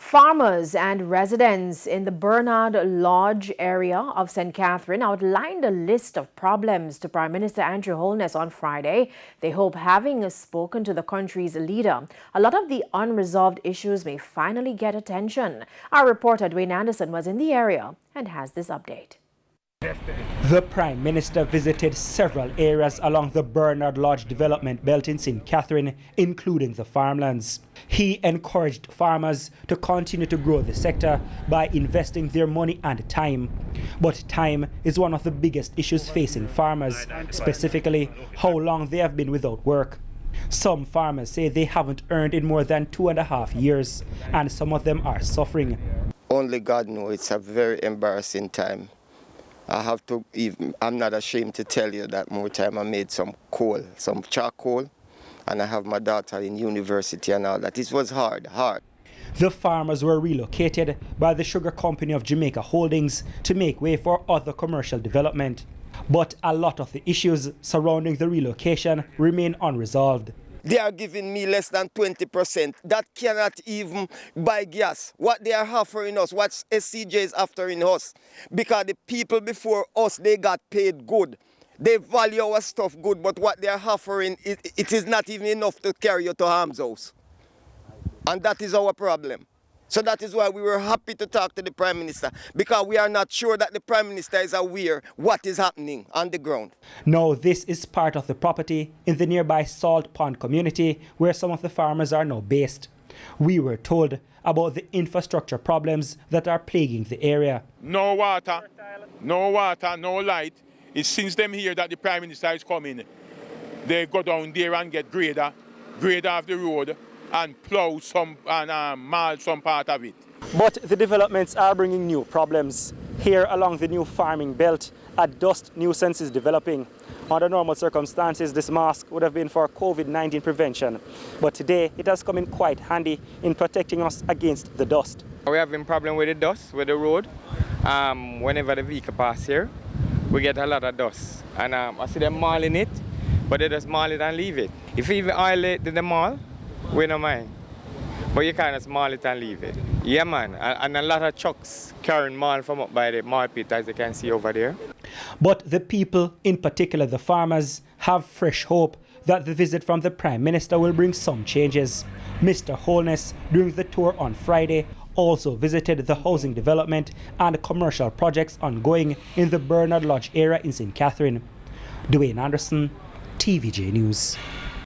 Farmers and residents in the Bernard Lodge area of St. Catherine outlined a list of problems to Prime Minister Andrew Holness on Friday. They hope, having spoken to the country's leader, a lot of the unresolved issues may finally get attention. Our reporter Dwayne Anderson was in the area and has this update. The Prime Minister visited several areas along the Bernard Lodge development belt in St. Catherine, including the farmlands. He encouraged farmers to continue to grow the sector by investing their money and time. But time is one of the biggest issues facing farmers, specifically how long they have been without work. Some farmers say they haven't earned in more than 2.5 years, and some of them are suffering. Only God knows it's a very embarrassing time. I'm not ashamed to tell you that more time I made some charcoal, and I have my daughter in university and all that. It was hard. The farmers were relocated by the Sugar Company of Jamaica Holdings to make way for other commercial development. But a lot of the issues surrounding the relocation remain unresolved. They are giving me less than 20%. That cannot even buy gas. What they are offering us, what SCJ is offering us, because the people before us, they got paid good. They value our stuff good, but what they are offering, it is not even enough to carry you to Harm's house. And that is our problem. So that is why we were happy to talk to the Prime Minister, because we are not sure that the Prime Minister is aware what is happening on the ground. Now, this is part of the property in the nearby Salt Pond community where some of the farmers are now based. We were told about the infrastructure problems that are plaguing the area. No water, no light. It's since them here that the Prime Minister is coming. They go down there and get grader off the road, and plow some and mulch some part of it. But the developments are bringing new problems. Here along the new farming belt, a dust nuisance is developing. Under normal circumstances, this mask would have been for COVID-19 prevention. But today, it has come in quite handy in protecting us against the dust. We have a problem with the dust, with the road. Whenever the vehicle passes here, we get a lot of dust. And I see them mauling it, but they just maul it and leave it. If you even oil it to the maul, we don't mind, but you kind of maul it and leave it. Yeah, man, and a lot of trucks carrying maul from up by the maul pit, as you can see over there. But the people, in particular the farmers, have fresh hope that the visit from the Prime Minister will bring some changes. Mr. Holness, during the tour on Friday, also visited the housing development and commercial projects ongoing in the Bernard Lodge area in St. Catherine. Dwayne Anderson, TVJ News.